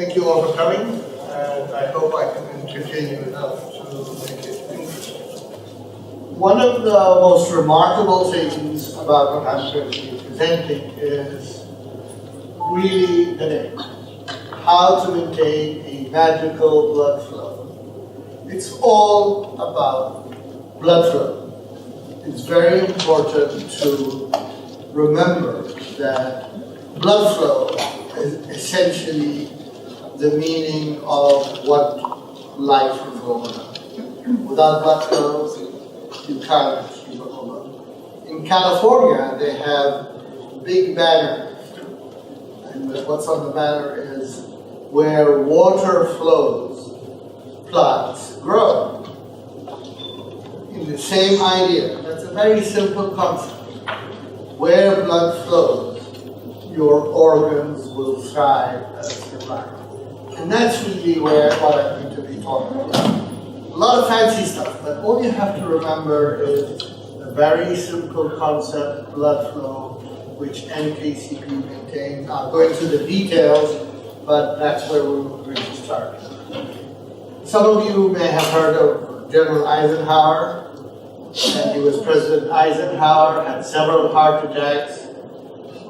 Thank you all for coming, and I hope I can entertain you enough to make it interesting. One of the most remarkable things about what I'm going to be presenting is really the name. How to maintain a magical blood flow. It's all about blood flow. It's very important to remember that blood flow is essentially the meaning of what life is all about. Without blood flow, you can't keep it alive. In California, they have big banners, and what's on the banner is where water flows, plants grow. In the same idea, that's a very simple concept. Where blood flows, your organs will thrive and survive. And that's really what I'm going to be talking about. A lot of fancy stuff, but all you have to remember is a very simple concept, blood flow, which NKCP maintains. I'll go into the details, but that's where we're going to start. Some of you may have heard of General Eisenhower, and he was President Eisenhower, had several heart attacks,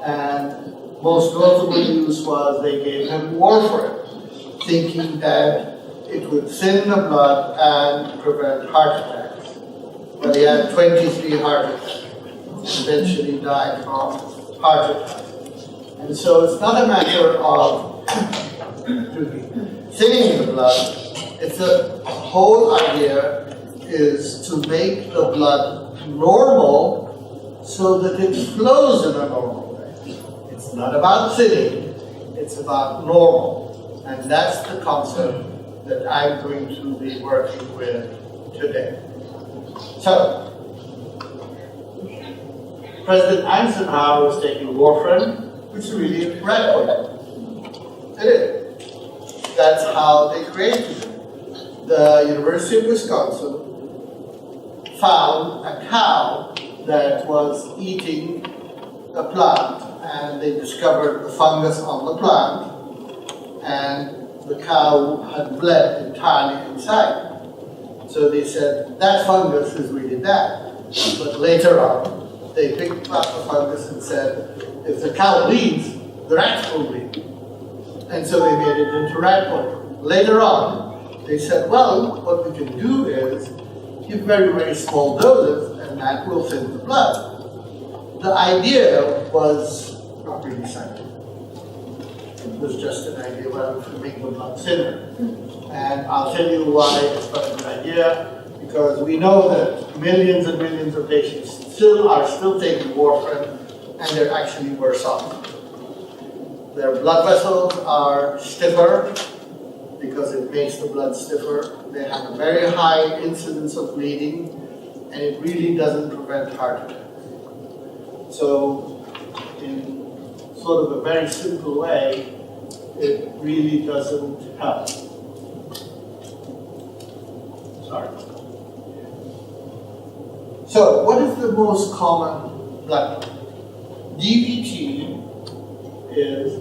and most notable news was they gave him warfarin, thinking that it would thin the blood and prevent heart attacks. But he had 23 heart attacks, and eventually died from heart attacks. And so it's not a matter of thinning the blood, it's the whole idea is to make the blood normal so that it flows in a normal way. It's not about thinning, it's about normal. And that's the concept that I'm going to be working with today. So, President Eisenhower was taking warfarin, which is really rat poison. It is. That's how they created it. The University of Wisconsin found a cow that was eating a plant, and they discovered the fungus on the plant, and the cow had bled entirely inside. So they said, that fungus is really bad. But later on, they picked up the fungus and said, if the cow bleeds, the rats will bleed. And so they made it into rat poison. Later on, they said, well, what we can do is give very, very small doses, and that will thin the blood. The idea was not really scientific. It was just an idea whether to make the blood thinner. And I'll tell you why it's not a good idea, because we know that millions and millions of patients are still taking warfarin, and they're actually worse off. Their blood vessels are stiffer, because it makes the blood stiffer. They have a very high incidence of bleeding, and it really doesn't prevent heart attacks. So, in sort of a very simple way, it really doesn't help. Sorry. So, what is the most common blood clot? DVT is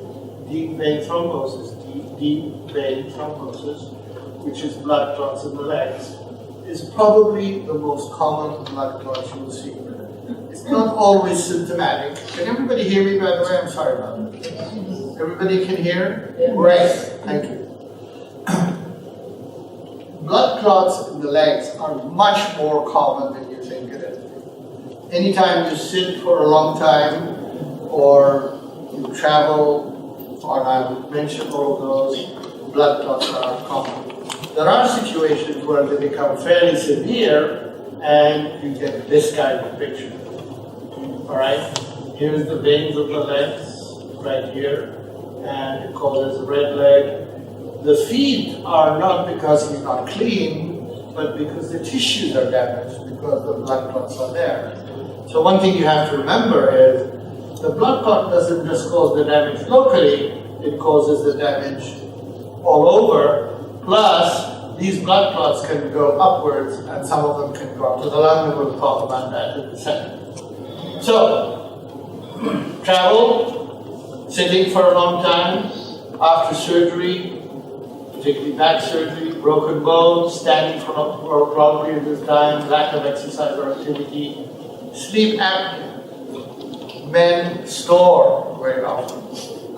deep vein thrombosis. Deep vein thrombosis, which is blood clots in the legs, is probably the most common blood clot you will see. It's not always symptomatic. Can everybody hear me, by the way? I'm sorry about that. Everybody can hear? Great, thank you. Blood clots in the legs are much more common than you think it is. Anytime you sit for a long time, or you travel, or I would mention all of those, blood clots are common. There are situations where they become fairly severe, and you get this kind of picture. All right, here's the veins of the legs, right here, and it causes red leg. The feet are not because you're not clean, but because the tissues are damaged, because the blood clots are there. So one thing you have to remember is, the blood clot doesn't just cause the damage locally, it causes the damage all over. Plus, these blood clots can go upwards, and some of them can go up to the lung, and we'll talk about that in a second. So, travel, sitting for a long time, after surgery, particularly back surgery, broken bones, standing for a prolonged period of time, lack of exercise or activity, sleep apnea. Men snore very often.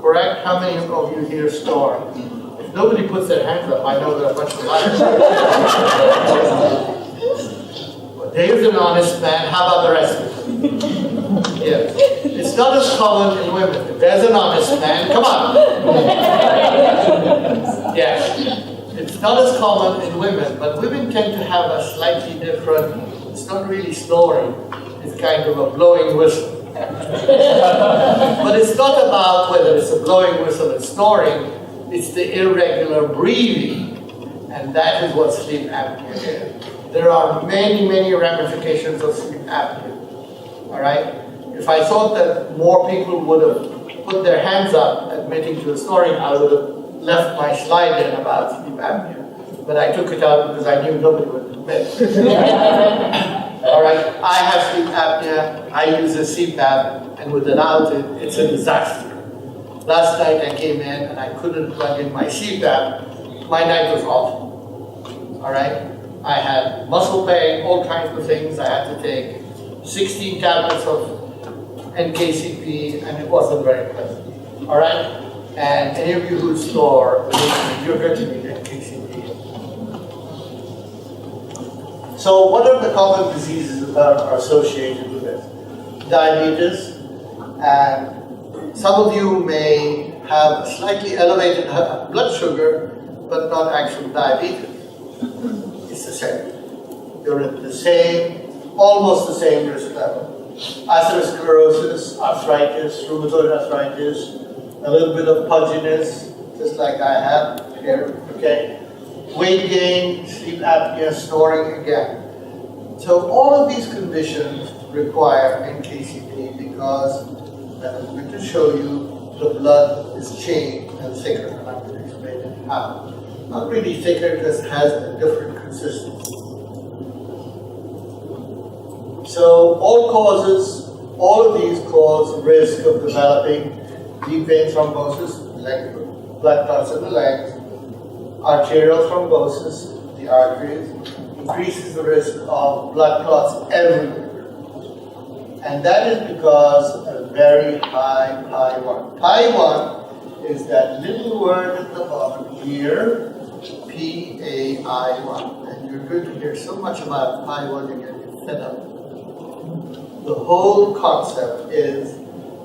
Correct? How many of you here snore? If nobody puts their hands up, I know they're a bunch of liars. But there's an honest man. How about the rest of it? Yes. It's not as common in women. If there's an honest man, come on. Yes. It's not as common in women, but women tend to have a slightly different, it's not really snoring, it's kind of a blowing whistle. But it's not about whether it's a blowing whistle and snoring, it's the irregular breathing, and that is what sleep apnea is. There are many, many ramifications of sleep apnea. All right? If I thought that more people would have put their hands up admitting to the snoring, I would have left my slide in about sleep apnea. But I took it out because I knew nobody would admit. All right, I have sleep apnea, I use a CPAP, and without it, it's a disaster. Last night I came in and I couldn't plug in my CPAP. My night was awful. All right, I had muscle pain, all kinds of things. I had to take 16 tablets of NKCP, and it wasn't very pleasant. All right, and any of you who snore, you're going to need NKCP. So what are the common diseases that are associated with this? Diabetes, and some of you may have slightly elevated blood sugar, but not actual diabetes. It's the same. You're at the same, almost the same risk level. Atherosclerosis, arthritis, rheumatoid arthritis, a little bit of pudginess, just like I have here, okay? Weight gain, sleep apnea, snoring again. So all of these conditions require NKCP because, I'm going to show you, the blood is changed and thicker, and I'm going to explain it how. Not really thicker, just has a different consistency. So all of these cause risk of developing deep vein thrombosis, like blood clots in the legs, arterial thrombosis, the arteries, increases the risk of blood clots everywhere. And that is because a very high pi1. Pi1 is that little word at the bottom here, PAI1. And you're going to hear so much about pi1 you're going to get fed up. The whole concept is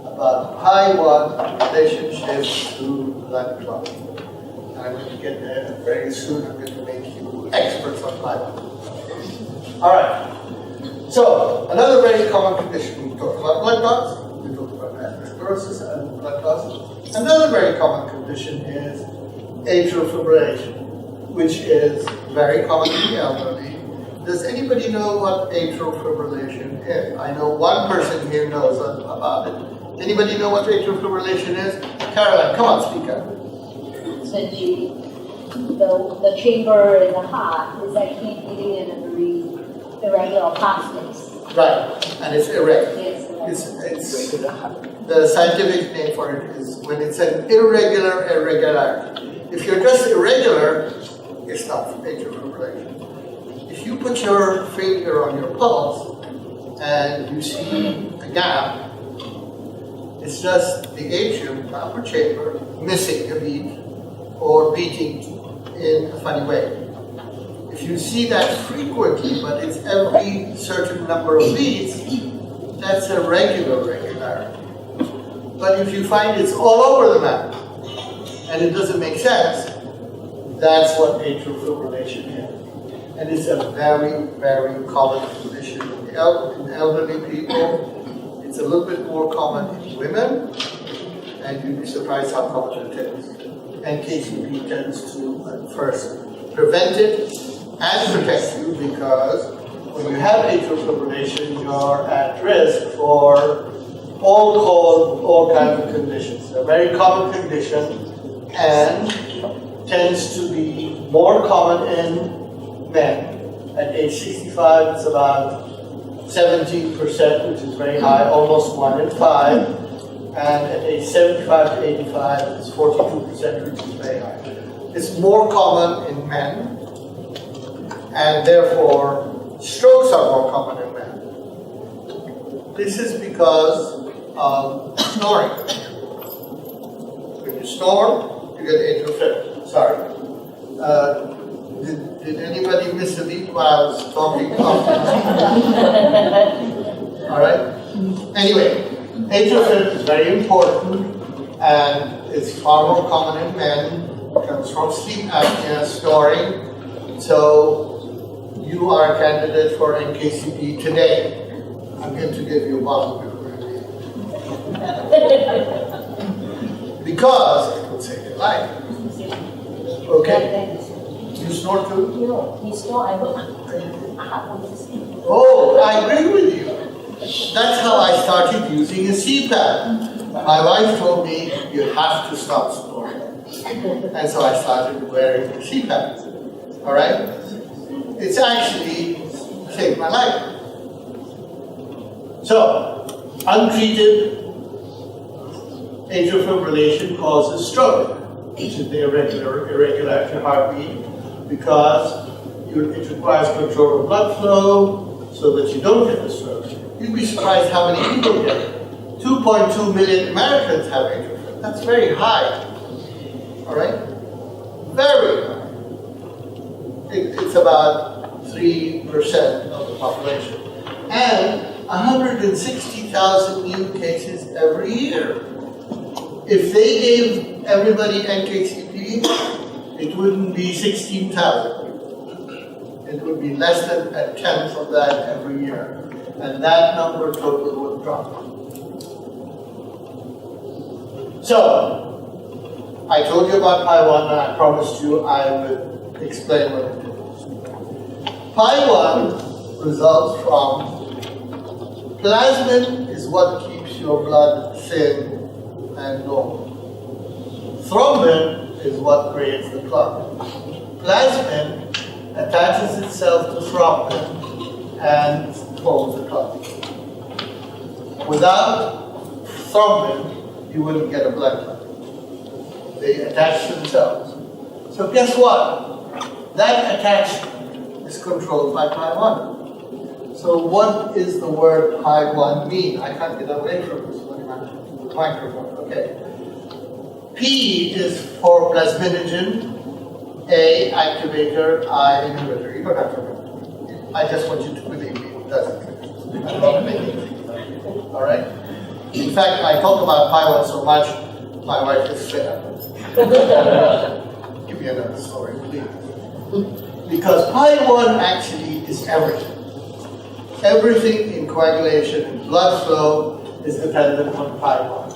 about pi1 relationship to blood clot. And I'm going to get there very soon. I'm going to make you experts on pi1. All right. So, another very common condition, we talked about blood clots, we talked about atherosclerosis and blood clots. Another very common condition is atrial fibrillation, which is very common in the elderly. Does anybody know what atrial fibrillation is? I know one person here knows about it. Anybody know what atrial fibrillation is? Caroline, come on, speak up. So the chamber in the heart is actually beating in a very irregular pathways. Right, and it's irregular. Yes. It's the scientific name for it is when it's an irregularity. If you're just irregular, it's not atrial fibrillation. If you put your finger on your pulse and you see a gap, it's just the atrium, the upper chamber, missing a beat or beating in a funny way. If you see that frequently, but it's every certain number of beats, that's a regularity. But if you find it's all over the map and it doesn't make sense, that's what atrial fibrillation is. And it's a very, very common condition in elderly people. It's a little bit more common in women, and you'd be surprised how common it is. NKCP tends to, at first, prevent it and protect you because when you have atrial fibrillation, you're at risk for all kinds of conditions. It's a very common condition and tends to be more common in men. At age 65, it's about 17%, which is very high, almost 1 in 5. And at age 75 to 85, it's 42%, which is very high. is more common in men, and therefore strokes are more common in men. This is because of snoring. When you snore, you get atrial fib. Sorry. Did anybody miss a beat while I was talking? All right. Anyway, atrial fib is very important, and it's far more common in men. It comes from sleep apnea, snoring. So you are a candidate for NKCP today. I'm going to give you a bottle of because it will save your life. Okay? You snore too? No, he snore. I have one to sleep. Oh, I agree with you. That's how I started using a CPAP. My wife told me, you have to stop snoring. And so I started wearing a CPAP. All right? It's actually saved my life. So, untreated atrial fibrillation causes stroke, which is the irregular heartbeat, because it requires control of blood flow so that you don't get a stroke. You'd be surprised how many people get it. 2.2 million Americans have atrial fibrillation. That's very high. All right? Very high. It's about 3% of the population. And 160,000 new cases every year. If they gave everybody NKCP, it wouldn't be 16,000. It would be less than a tenth of that every year. And that number total would drop. So, I told you about Pi1 and I promised you I would explain what it is. Pi1 results from plasmin is what keeps your blood thin and normal. Thrombin is what creates the clot. Plasmin attaches itself to thrombin and forms the clot. Without thrombin, you wouldn't get a blood clot. They attach themselves. So guess what? That attachment is controlled by Pi1. So what is the word Pi1 mean? I can't get away from this microphone. Okay. P is for plasminogen, A, activator, I, inhibitor. You don't have to remember. I just want you to believe me. It doesn't. I'm not making things up. All right? In fact, I talk about Pi1 so much, my wife is fed up. Give me another story, please. Because Pi1 actually is everything. Everything in coagulation and blood flow is dependent on Pi1.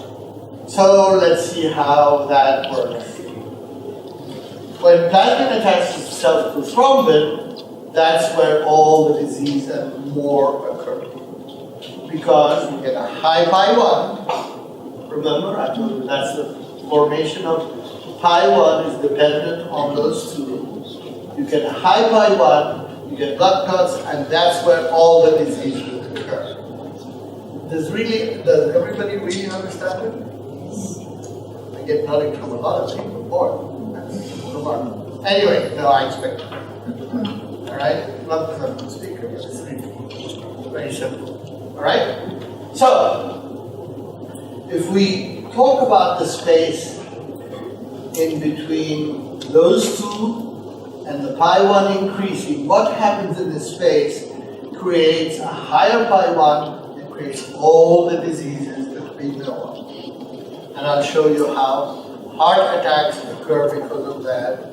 So let's see how that works. When plasmin attaches itself to thrombin, that's where all the disease and more occur. Because you get a high Pi1. Remember, I told you that's the formation of Pi1 is dependent on those two. You get a high Pi1, you get blood clots, and that's where all the disease will occur. Does everybody really understand it? I get nodding from a lot of people. Boy, that's remarkable. Anyway, no, I expect it. All right? Not because I'm the speaker, but it's really very simple. All right? So, if we talk about the space in between those two and the Pi1 increasing, what happens in this space creates a higher Pi1 and creates all the diseases that we know of. And I'll show you how heart attacks occur because of that,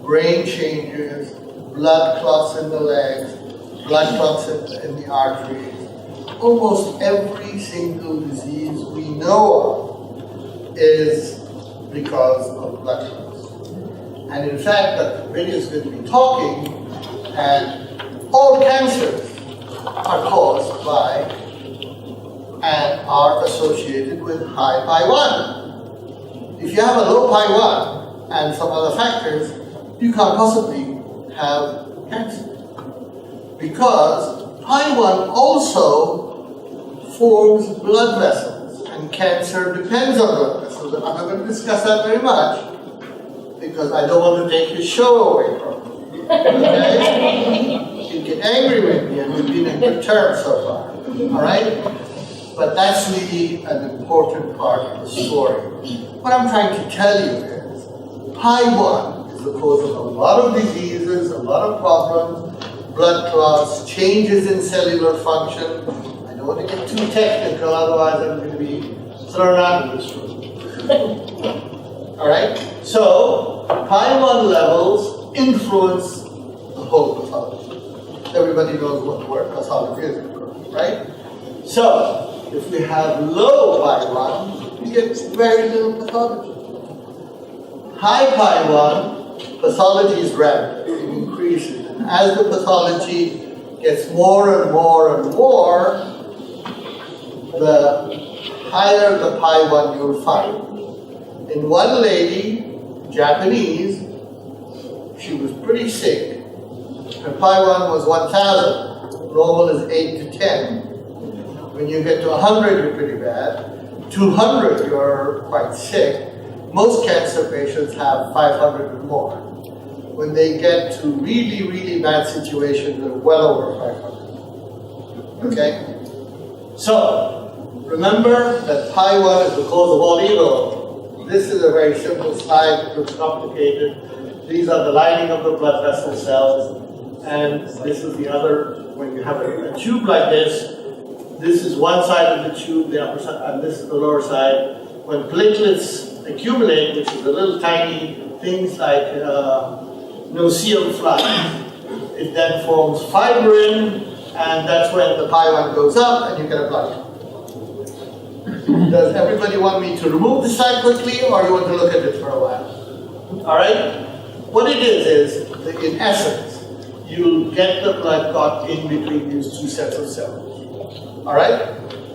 brain changes, blood clots in the legs, blood clots in the arteries. Almost every single disease we know of is because of blood clots. And in fact, Dr. Brady is going to be talking, and all cancers are caused by and are associated with high Pi1. If you have a low Pi1 and some other factors, you can't possibly have cancer. Because Pi1 also forms blood vessels, and cancer depends on blood vessels. I'm not going to discuss that very much. because I don't want to take his show away from him. Okay? He'd get angry with me, and we've been in good terms so far. All right? But that's really an important part of the story. What I'm trying to tell you is, Pi1 is the cause of a lot of diseases, a lot of problems, blood clots, changes in cellular function. I don't want to get too technical, otherwise I'm going to be thrown out of this room. All right? So, Pi1 levels influence the whole pathology. Everybody knows what the word pathology is, of course, right? So, if we have low Pi1, you get very little pathology. High Pi1, pathology is rapid, it increases. And as the pathology gets more and more and more, the higher the Pi1 you'll find. In one lady, Japanese, she was pretty sick. Her Pi1 was 1,000. Normal is 8 to 10. When you get to 100, you're pretty bad. 200, you're quite sick. Most cancer patients have 500 or more. When they get to really, really bad situations, they're well over 500. Okay? So, remember that Pi1 is the cause of all evil. This is a very simple slide, it looks complicated. These are the lining of the blood vessel cells, and this is the other. When you have a tube like this is one side of the tube, the upper side, and this is the lower side. When platelets accumulate, which is the little tiny things like no-seal flies, it then forms fibrin, and that's when the Pi1 goes up and you get a blood clot. Does everybody want me to remove the slide quickly, or you want to look at it for a while? All right? What it is that in essence, you get the blood clot in between these two sets of cells. All right?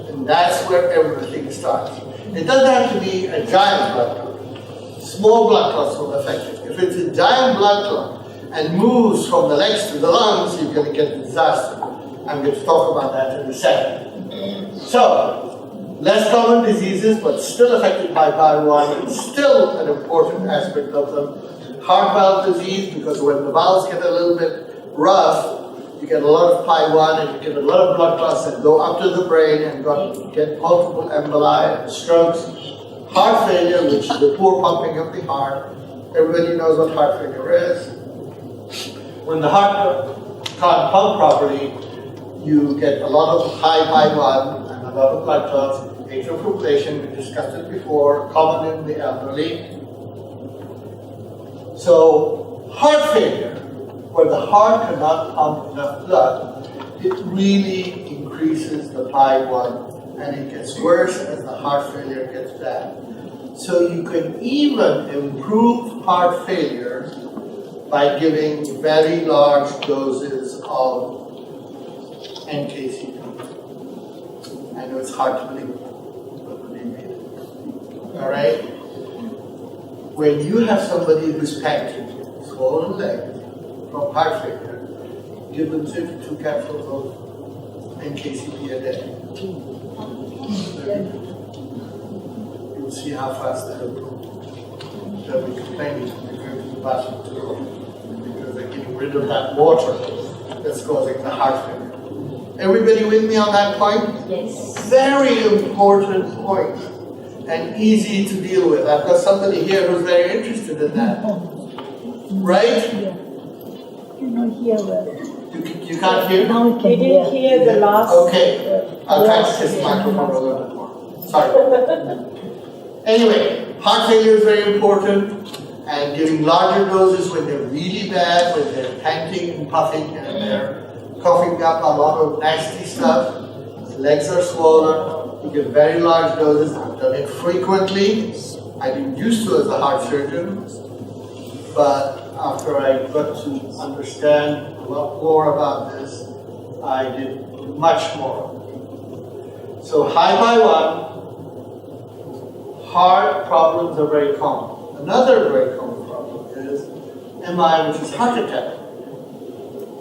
And that's where everything starts. It doesn't have to be a giant blood clot. Small blood clots will affect it. If it's a giant blood clot and moves from the legs to the lungs, you're going to get a disaster. I'm going to talk about that in a second. So, less common diseases, but still affected by Pi1, and still an important aspect of them. Heart valve disease, because when the valves get a little bit rough, you get a lot of Pi1 and you get a lot of blood clots that go up to the brain and get multiple emboli and strokes. Heart failure, which is the poor pumping of the heart. Everybody knows what heart failure is. When the heart can't pump properly, you get a lot of high Pi1 and a lot of blood clots. Atrial fibrillation, we discussed it before, common in the elderly. So, heart failure, where the heart cannot pump enough blood, it really increases the Pi1, and it gets worse as the heart failure gets bad. So you can even improve heart failure by giving very large doses of NKCP. I know it's hard to believe, but believe me. All right? When you have somebody who's panting, swollen legs, from heart failure, give them 52 capsules of NKCP a day. You'll see how fast that improves. They'll be complaining when they go to the bathroom to go, because they're getting rid of that water that's causing the heart failure. Everybody with me on that point? Yes. Very important point, and easy to deal with. I've got somebody here who's very interested in that. Right? You can't hear? We didn't hear the last. Okay, I'll try to test the microphone a little bit more. Sorry. Anyway, heart failure is very important, and giving larger doses when they're really bad, when they're panting and puffing and they're coughing up a lot of nasty stuff, legs are swollen, you give very large doses. I've done it frequently. I didn't used to as a heart surgeon, but after I got to understand a lot more about this, I did much more. So high Pi1, heart problems are very common. Another very common problem is MI, which is heart attack.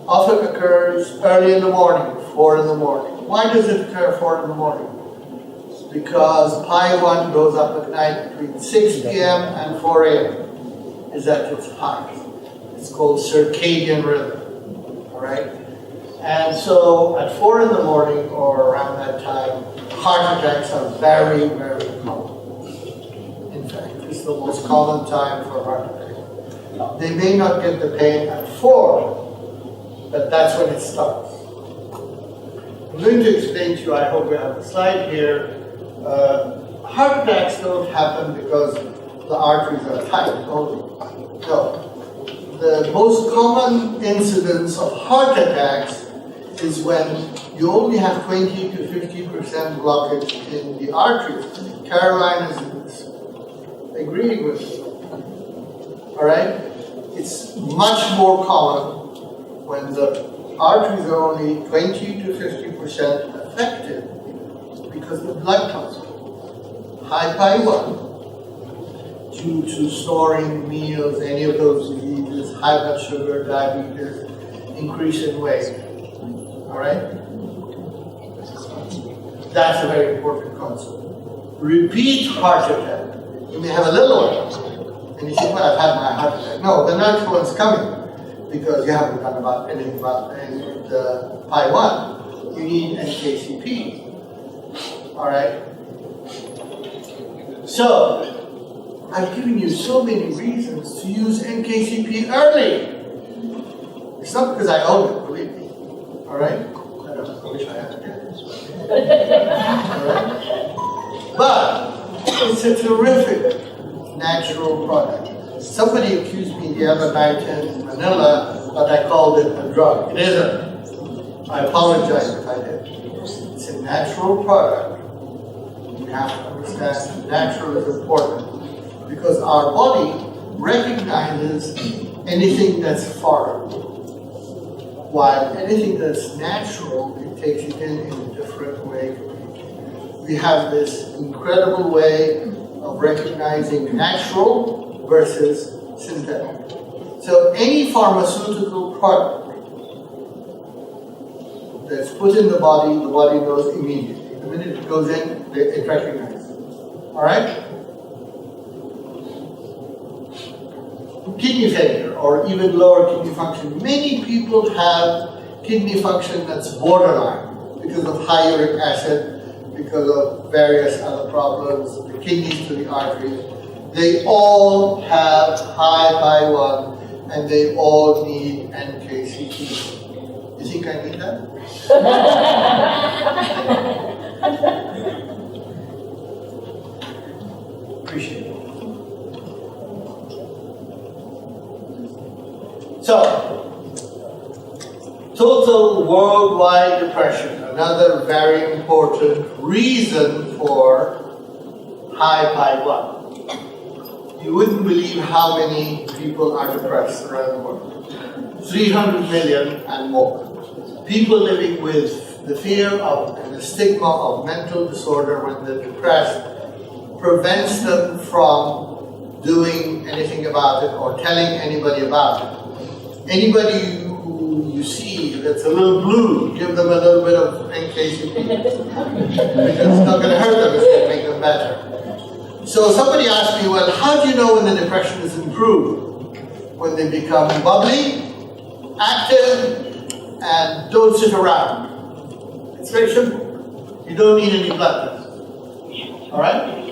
Often occurs early in the morning, 4 in the morning. Why does it occur 4 in the morning? Because Pi1 goes up at night between 6 p.m. and 4 a.m. is at its height. It's called circadian rhythm, all right? And so at 4 in the morning or around that time, heart attacks are very, very common. In fact, it's the most common time for heart attack. They may not get the pain at 4, but that's when it starts. I'm going to explain to you, I hope we have a slide here. Heart attacks don't happen because the arteries are tight only. No. The most common incidence of heart attacks is when you only have 20 to 50% blockage in the arteries. Caroline is agreeing with me. All right? It's much more common when the arteries are only 20 to 50% affected because the blood clots. High pi1, due to storing meals, any of those diseases, high blood sugar, diabetes, increase in weight. All right? That's a very important concept. Repeat heart attack. You may have a little one, and you think, well, I've had my heart attack. No, the next one's coming because you haven't done anything about the pi1. You need NKCP. All right? So, I've given you so many reasons to use NKCP early. It's not because I own it, believe me. All right? I wish I had it. All right? But it's a terrific natural product. Somebody accused me the other night in Manila that I called it a drug. It isn't. I apologize if I did. It's a natural product. You have to understand natural is important because our body recognizes anything that's foreign, while anything that's natural, it takes it in a different way. We have this incredible way of recognizing natural versus synthetic. So any pharmaceutical product that's put in the body knows immediately. The minute it goes in, it recognizes it. All right? Kidney failure or even lower kidney function. Many people have kidney function that's borderline because of high uric acid, because of various other problems, the kidneys to the arteries. They all have high pi1 and they all need NKCP. You think I need that? Appreciate it. So, total worldwide depression, another very important reason for high pi1. You wouldn't believe how many people are depressed around the world. 300 million and more. People living with the fear of and the stigma of mental disorder when they're depressed prevents them from doing anything about it or telling anybody about it. Anybody who you see that's a little blue, give them a little bit of NKCP. Because it's not going to hurt them, it's going to make them better. So somebody asked me, well, how do you know when the depression is improved? When they become bubbly, active, and don't sit around. It's very simple. You don't need any blood tests. All right?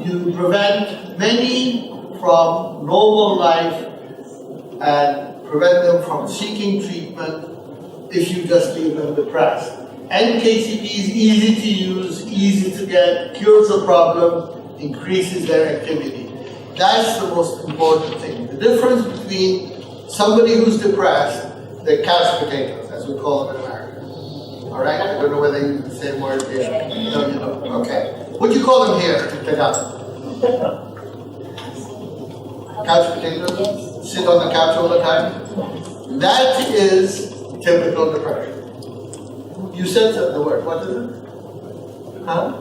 You prevent many from normal life and prevent them from seeking treatment if you just leave them depressed. NKCP is easy to use, easy to get, cures the problem, increases their activity. That's the most important thing. The difference between somebody who's depressed, they're couch potatoes, as we call them in America. All right? I don't know whether they use the same word here. No, you don't. Okay. What do you call them here in Tagalog? Couch potatoes? Sit on the couch all the time? That is typical depression. You said the word. What is it? Huh?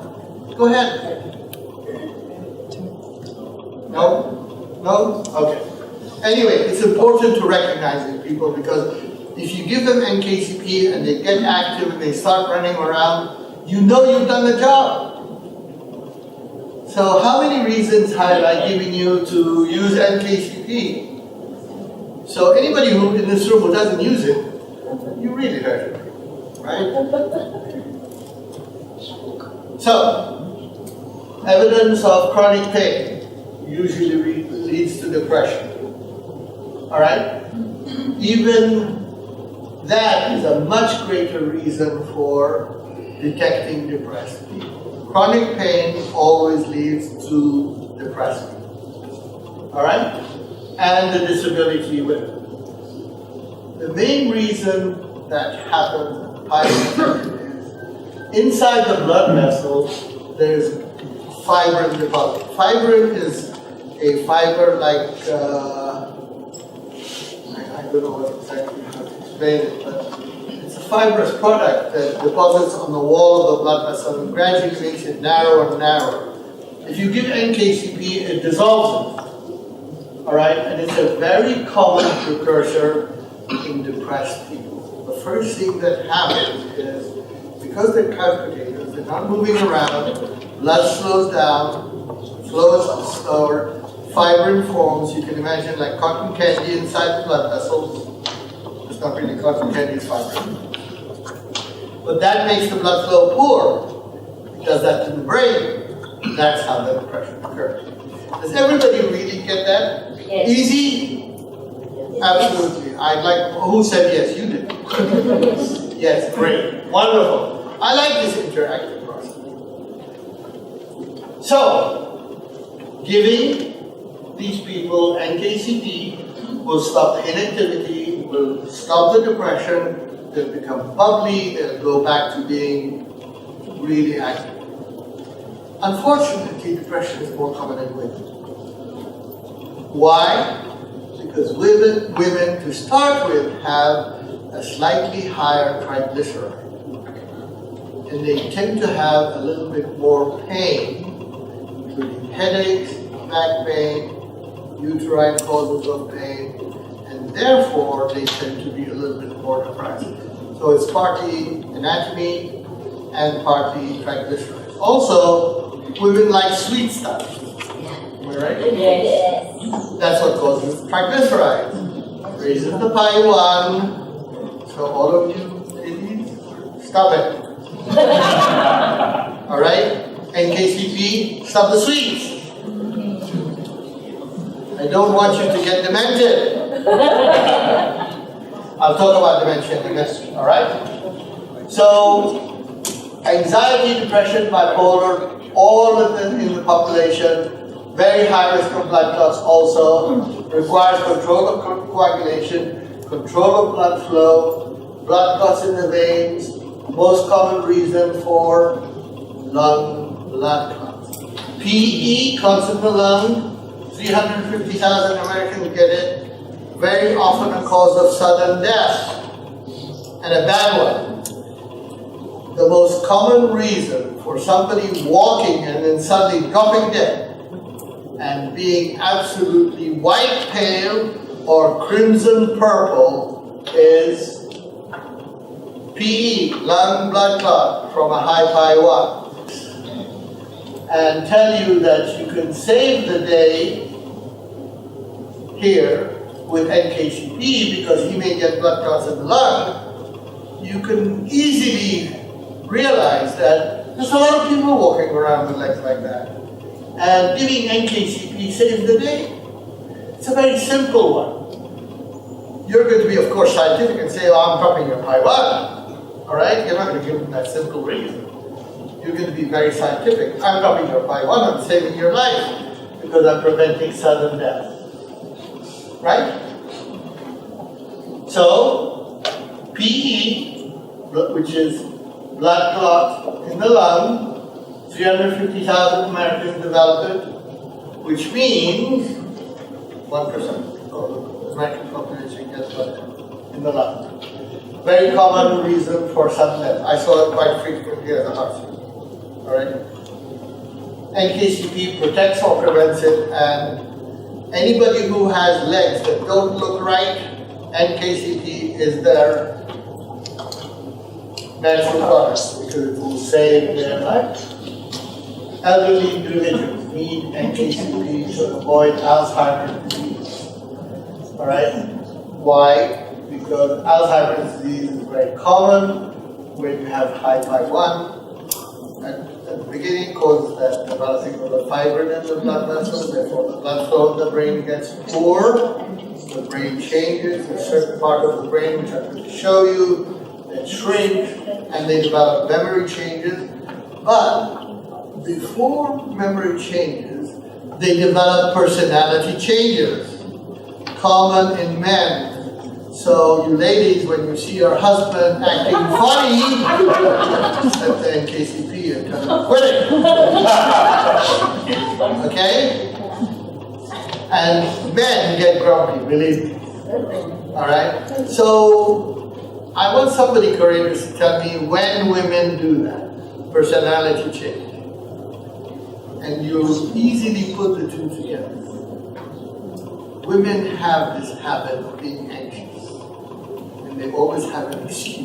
Go ahead. No? No? Okay. Anyway, it's important to recognize these people because if you give them NKCP and they get active and they start running around, you know you've done the job. So how many reasons have I given you to use NKCP? So anybody who in this room who doesn't use it, you really hurt it, right? So, evidence of chronic pain usually leads to depression. All right? Even that is a much greater reason for detecting depressed people. Chronic pain always leads to depression. All right? And the disability with it. The main reason that happens in hypertension is inside the blood vessels, there's fibrin deposit. Fibrin is a fiber like, I don't know what exactly how to explain it, but it's a fibrous product that deposits on the wall of the blood vessel and gradually makes it narrower and narrower. If you give NKCP, it dissolves it. All right, and it's a very common precursor in depressed people. The first thing that happens is, because they're couch potatoes, they're not moving around, blood slows down, flow is slower, fibrin forms. You can imagine like cotton candy inside the blood vessels. It's not really cotton candy, it's fibrin. But that makes the blood flow poor. It does that to the brain. That's how the depression occurs. Does everybody really get that? Yes. Easy? Absolutely. I'd like, who said yes? You did. Yes, great. Wonderful. I like this interactive process. So, giving these people NKCP will stop the inactivity, will stop the depression, they'll become bubbly, they'll go back to being really active. Unfortunately, depression is more common in women. Why? Because women to start with have a slightly higher triglyceride. And they tend to have a little bit more pain, including headaches, back pain, uterine causes of pain, and therefore they tend to be a little bit more depressed. So it's partly anatomy and partly triglycerides. Also, women like sweet stuff. Am I right? Yes. That's what causes triglycerides. Raises the pi1. So all of you ladies, stop it. All right? NKCP, stop the sweets. I don't want you to get demented. I'll talk about dementia in a minute, all right? So, anxiety, depression, bipolar, all of them in the population, very high risk of blood clots also, requires control of coagulation, control of blood flow, blood clots in the veins, most common reason for lung blood clots. PE, clots in the lung, 350,000 Americans get it, very often a cause of sudden death, and a bad one. The most common reason for somebody walking and then suddenly dropping dead and being absolutely white pale or crimson purple is PE, lung blood clot from a high pi1. And tell you that you can save the day here with NKCP because he may get blood clots in the lung. You can easily realize that there's a lot of people walking around with legs like that. And giving NKCP saves the day. It's a very simple one. You're going to be, of course, scientific and say, oh, I'm dropping your pi1. All right? You're not going to give them that simple reason. You're going to be very scientific. I'm dropping your pi1, I'm saving your life because I'm preventing sudden death. Right? So, PE, which is blood clot in the lung, 350,000 Americans develop it, which means 1% of the American population gets blood in the lung. Very common reason for sudden death. I saw it quite frequently as a heart surgeon. All right? NKCP protects or prevents it, and anybody who has legs that don't look right, NKCP is their natural product because it will save their life. Elderly individuals. need NKCP to avoid Alzheimer's disease. All right? Why? Because Alzheimer's disease is very common when you have high PI1. At the beginning, causes that developing of the fibrin in the blood vessels, therefore the blood flow in the brain gets poor, the brain changes, a certain part of the brain, which I'm going to show you, they shrink, and they develop memory changes. But before memory changes, they develop personality changes, common in men. So you ladies, when you see your husband acting funny, set the NKCP and tell him quit it. Okay? And men get grumpy, believe me. Alright? So I want somebody courageous to tell me when women do that, personality change. And you easily put the two together. Women have this habit of being anxious. They always have an excuse.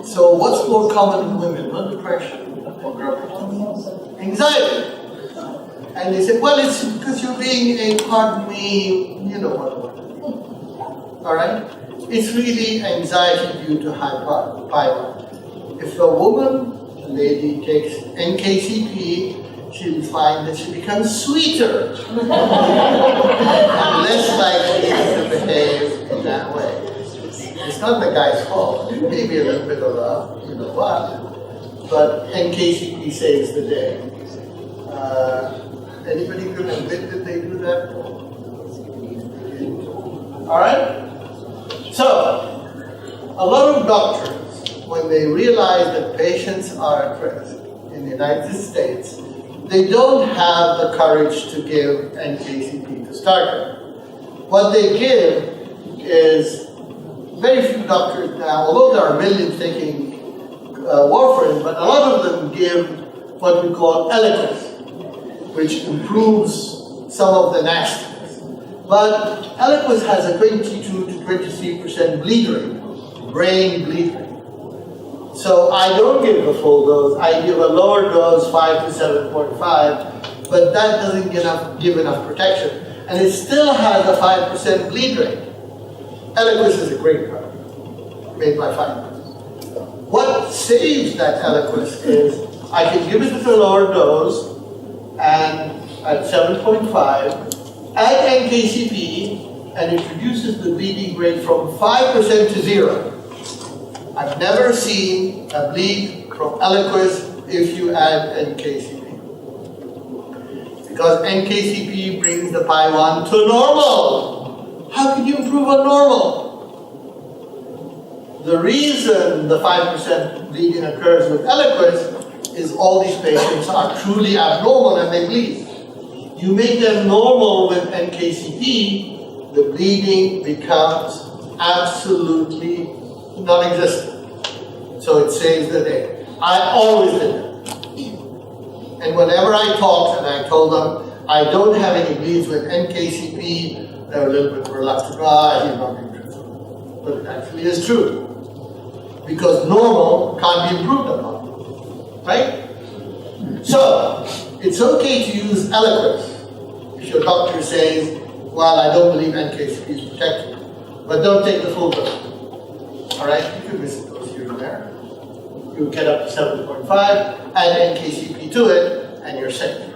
So what's more common in women? Not depression or grumpiness. Anxiety. And they say, well, it's because you're being a, pardon me, you know what. Alright? It's really anxiety due to high PI1. If a woman, a lady, takes NKCP, she'll find that she becomes sweeter and less likely to behave in that way. It's not the guy's fault. Maybe a little bit of a, you know what, but NKCP saves the day. Anybody can admit that they do that? All right? So, a lot of doctors, when they realize that patients are at risk in the United States, they don't have the courage to give NKCP to start with. What they give is, very few doctors now, although there are millions taking warfarin, but a lot of them give what we call Eliquis, which improves some of the nastiness. But Eliquis has a 22 to 23% bleed rate, brain bleed rate. So I don't give a full dose, I give a lower dose, 5 to 7.5, but that doesn't give enough protection. And it still has a 5% bleed rate. Eliquis is a great product, made by Pharmaceutical. What saves that Eliquis is, I can give it at a lower dose, and at 7.5, add NKCP, and it reduces the bleeding rate from 5% to 0. I've never seen a bleed from Eliquis if you add NKCP. Because NKCP brings the PI1 to normal. How can you improve on normal? The reason the 5% bleeding occurs with Eliquis is all these patients are truly abnormal and they bleed. You make them normal with NKCP, the bleeding becomes absolutely non-existent. So it saves the day. I always did that. And whenever I talked and I told them I don't have any bleeds with NKCP, they were a little bit reluctant. He's not being truthful. But it actually is true. Because normal can't be improved upon. Right? So, it's okay to use Eliquis if your doctor says, well, I don't believe NKCP is protected. But don't take the full dose. Alright? You can visit those here and there. You get up to 7.5, add NKCP to it, and you're safe.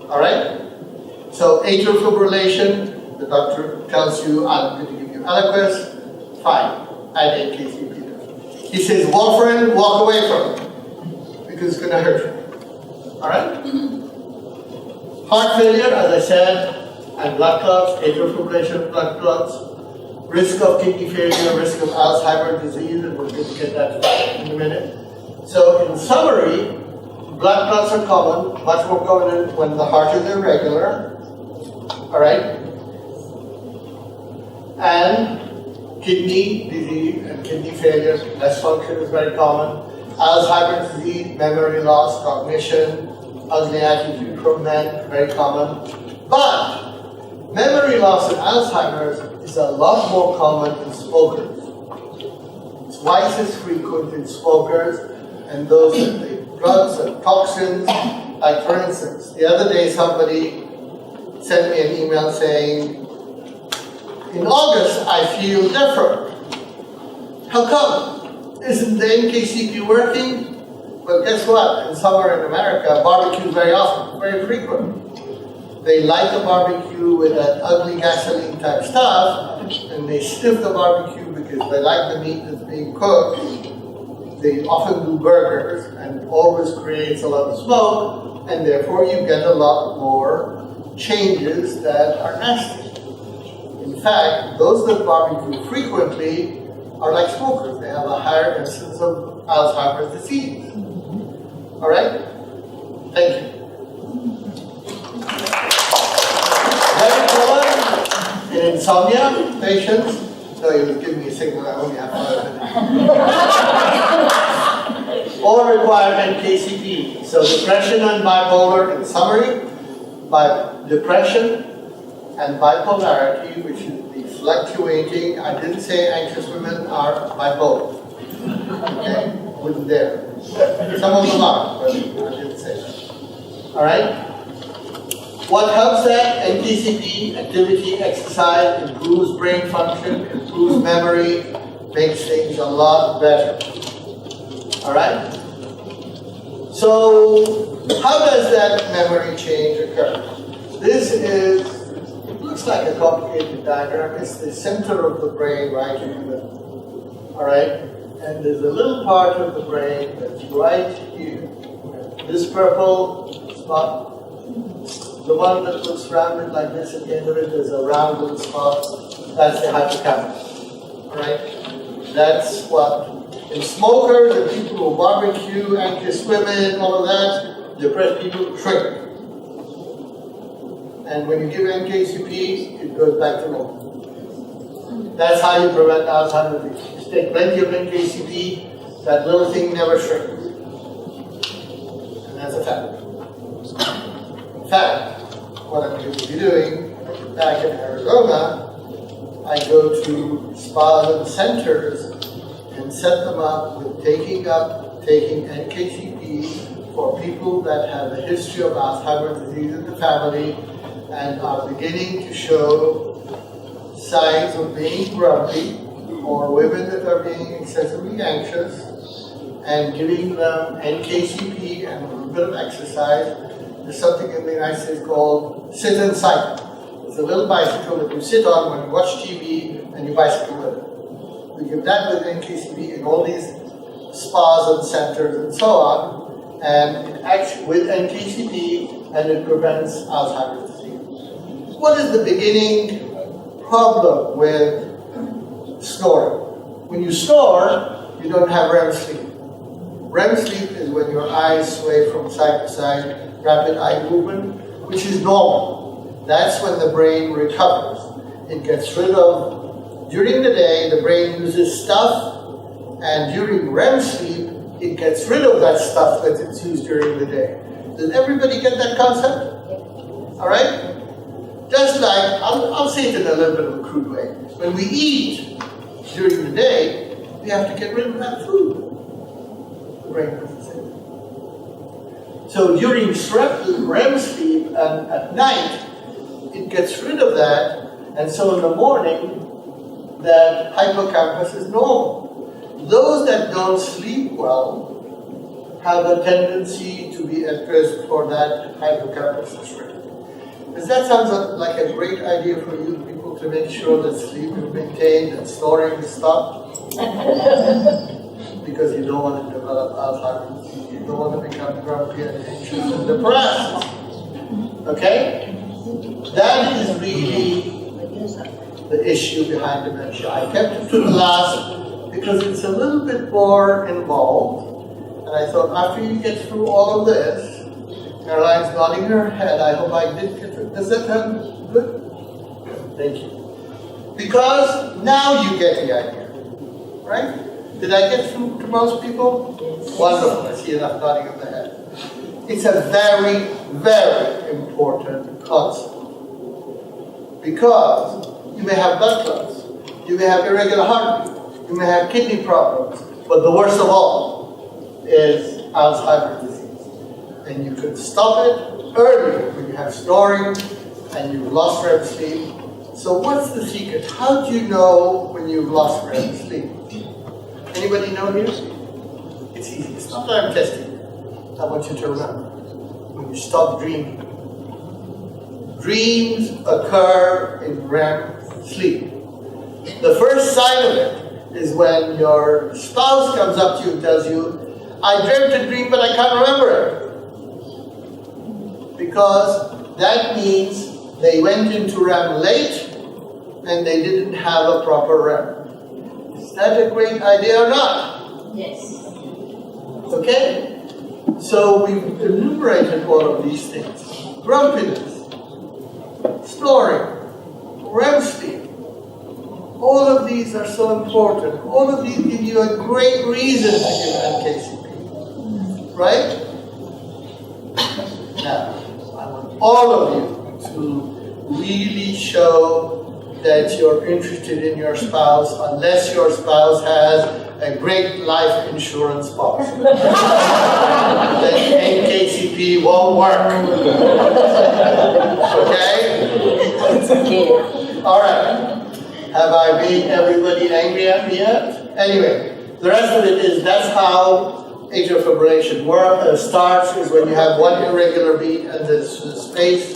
Alright? So, atrial fibrillation, the doctor tells you, I'm going to give you Eliquis, fine, add NKCP to it. He says, warfarin, walk away from it, because it's going to hurt you. Alright? Heart failure, as I said, and blood clots, atrial fibrillation, blood clots, risk of kidney failure, risk of Alzheimer's disease, and we're going to get that in a minute. So in summary, blood clots are common, much more common when the heart is irregular, alright? And kidney disease and kidney failure, less function is very common. Alzheimer's disease, memory loss, cognition, ugly attitude from men, very common. But memory loss and Alzheimer's is a lot more common in smokers. It's twice as frequent in smokers and those that they drugs and toxins. Like for instance, the other day somebody sent me an email saying, in August I feel different. How come? Isn't the NKCP working? Well, guess what? In summer in America, barbecue very often, very frequent. They light the barbecue with that ugly gasoline type stuff, and they sniff the barbecue because they like the meat that's being cooked. They often do burgers, and always creates a lot of smoke, and therefore you get a lot more changes that are nasty. In fact, those that barbecue frequently are like smokers. They have a higher incidence of Alzheimer's disease. All right? Thank you. Very common in insomnia patients. No, he was giving me a signal. I only have 5 minutes. All require NKCP. So depression and bipolar, in summary, by depression and bipolarity, which is the fluctuating. I didn't say anxious women are bipolar. Okay? Wouldn't dare. Some of them are, but I didn't say that. All right? What helps that? NKCP, activity, exercise, improves brain function, improves memory, makes things a lot better. All right? So, how does that memory change occur? This is, it looks like a complicated diagram. It's the center of the brain right here. All right? And there's a little part of the brain that's right here. This purple spot, the one that looks rounded like this at the end of it, there's a round little spot. That's the hippocampus. All right? That's what, in smokers and people who barbecue, anxious women, all of that, depressed people shrink. And when you give NKCP, it goes back to normal. That's how you prevent Alzheimer's disease. Take plenty of NKCP, that little thing never shrinks. And that's a fact. In fact, what I'm going to be doing back in Arizona, I go to spas and centers and set them up with taking NKCP for people that have a history of Alzheimer's disease in the family and are beginning to show signs of being grumpy, or women that are being excessively anxious, and giving them NKCP and a little bit of exercise. There's something in the United States called sit and cycle. It's a little bicycle that you sit on when you watch TV and you bicycle with it. We give that with NKCP in all these spas and centers and so on, and it acts with NKCP and it prevents Alzheimer's disease. What is the beginning problem with snoring? When you snore, you don't have REM sleep. REM sleep is when your eyes sway from side to side, rapid eye movement, which is normal. That's when the brain recovers. It gets rid of, during the day, the brain uses stuff, and during REM sleep, it gets rid of that stuff that it's used during the day. Does everybody get that concept? All right? Just like, I'll say it in a little bit of a crude way. When we eat during the day, we have to get rid of that food. The brain doesn't say that. So during REM sleep and at night, it gets rid of that, and so in the morning, that hippocampus is normal. Those that don't sleep well have a tendency to be at risk for that hippocampus to shrink. Does that sound like a great idea for you people to make sure that sleep is maintained and snoring is stopped? Because you don't want to develop Alzheimer's disease. You don't want to become grumpy and anxious and depressed. Okay? That is really the issue behind dementia. I kept it to the last because it's a little bit more involved. And I thought after you get through all of this, Caroline's nodding her head. I hope I did get it. Does that sound good? Thank you. Because now you get the idea. Right? Did I get through to most people? Wonderful. I see enough nodding of the head. It's a very, very important concept. Because you may have blood clots, you may have irregular heartbeat, you may have kidney problems, but the worst of all is Alzheimer's disease. And you can stop it early when you have snoring and you've lost REM sleep. So what's the secret? How do you know when you've lost REM sleep? Anybody know here? It's easy. It's not that I'm testing you. I want you to remember. When you stop dreaming. Dreams occur in REM sleep. The first sign of it is when your spouse comes up to you and tells you, I dreamt a dream but I can't remember it. Because that means they went into REM late and they didn't have a proper REM. Is that a great idea or not? Yes. Okay? So we've enumerated all of these things. Grumpiness, snoring, REM sleep. All of these are so important. All of these give you a great reason to give NKCP. Right? Now, I want all of you to really show that you're interested in your spouse unless your spouse has a great life insurance policy. Then NKCP won't work. Okay? All right. Have I made everybody angry at me yet? Anyway, the rest of it is, that's how atrial fibrillation starts, is when you have one irregular beat and there's space,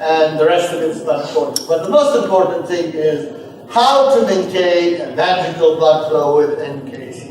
and the rest of it is not important. But the most important thing is how to maintain a magical blood flow with NKCP.